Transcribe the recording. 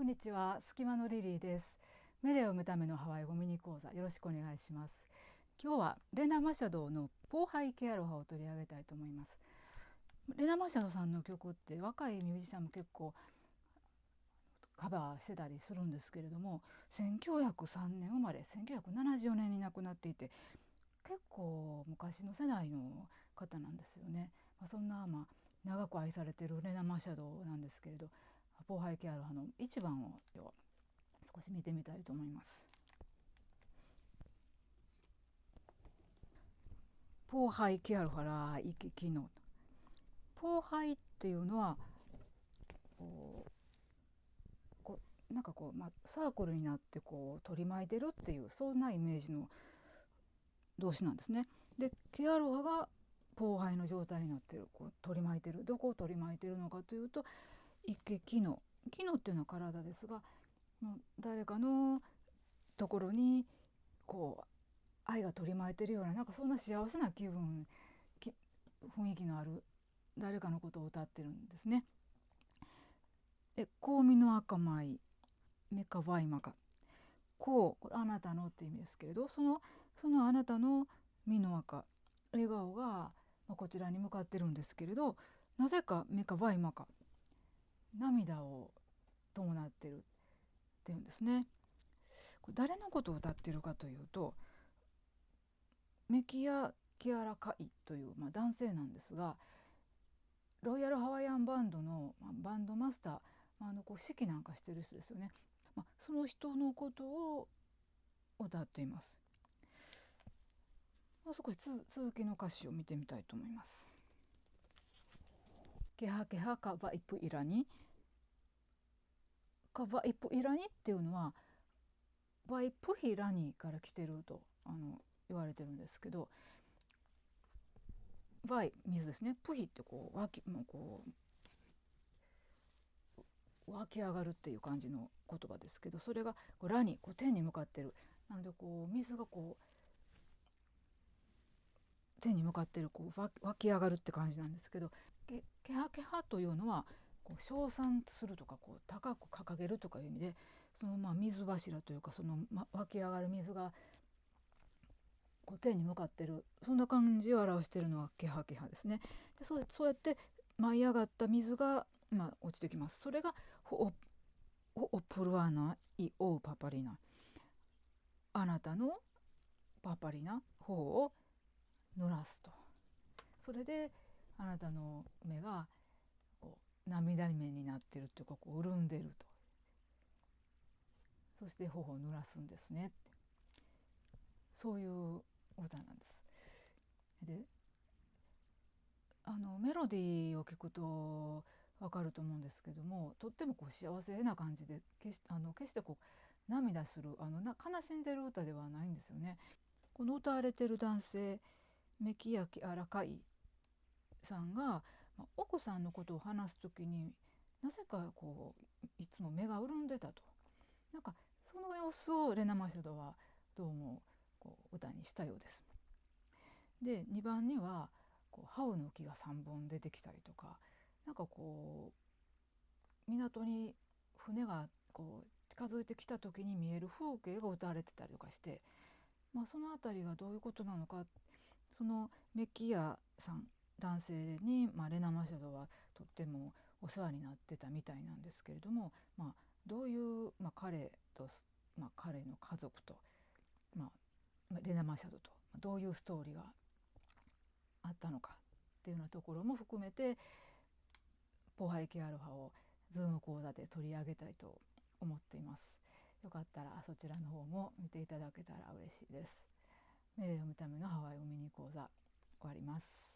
こんにちは、隙間のリリーです。目で読むためのハワイ語ミニ講座、よろしくお願いします。今日はレナ・マシャドのポーハイ・ケアロハを取り上げたいと思います。レナ・マシャドさんの曲って若いミュージシャンも結構カバーしてたりするんですけれども、1903年生まれ、1974年に亡くなっていて、結構昔の世代の方なんですよね。そんな長く愛されているレナ・マシャドなんですけれど、ポーハイ・ケアロハの一番を少し見てみたいと思います。ポーハイ・ケアロハライキキノ。ポーハイっていうのはこなんかサークルになって取り巻いてるっていう、そんなイメージの動詞なんですね。でケアロハがポーハイの状態になってる、取り巻いてる。どこを取り巻いてるのかというと、イケキノ。キノっていうのは体ですが、誰かのところに愛が取り巻いてるような、なんかそんな幸せな雰囲気のある誰かのことを歌ってるんですね。で香味の赤米メカワイマカ、これあなたのって意味ですけれど、そのあなたの身の赤、笑顔が、こちらに向かってるんですけれど、なぜかメカワイマカ、涙を伴ってるっていうんですね。これ誰のことを歌ってるかというと、メキア・キアラ・カイという、男性なんですが、ロイヤルハワイアンバンドの、バンドマスター、指揮なんかしてる人ですよね。その人のことを歌っています。少し続きの歌詞を見てみたいと思います。ケハケハカワイプイラニ、カワイプイラニっていうのはワイプヒラニから来てると言われてるんですけど、ワイ水ですね、プヒって湧き上がるっていう感じの言葉ですけど、それがラに天に向かってる。なので水が天に向かってる湧き上がるって感じなんですけど、ケハケハというのは称賛するとか高く掲げるとかいう意味で、その水柱というか、その湧き上がる水が天に向かってる、そんな感じを表しているのがケハケハですね。でそうやって舞い上がった水が、落ちてきます。それがオプルアナイオウパパリナ、あなたのパパリナ頬を濡らすと。それであなたの目が涙目になってるというか、潤んでると。そして頬を濡らすんですねって、そういう歌なんです。でメロディーを聞くと分かると思うんですけども、とっても幸せな感じで、決して涙する悲しんでる歌ではないんですよね。この歌われてる男性、メキヤキアラカイさんが、奥さんのことを話す時になぜかいつも目が潤んでたと。なんかその様子をレナ・マシュドはどうも歌にしたようです。で2番にはハウの木が3本出てきたりとか、なんか港に船が近づいてきた時に見える風景が歌われてたりとかして、その辺りがどういうことなのか、そのメキヤさん男性に、レナ・マシャドはとってもお世話になってたみたいなんですけれども、どういう、彼と、彼の家族と、レナ・マシャドとどういうストーリーがあったのかっていうようなところも含めて、ポーハイケアロハをズーム講座で取り上げたいと思っています。よかったらそちらの方も見ていただけたら嬉しいです。メレ読むためのハワイ語ミニ講座終わります。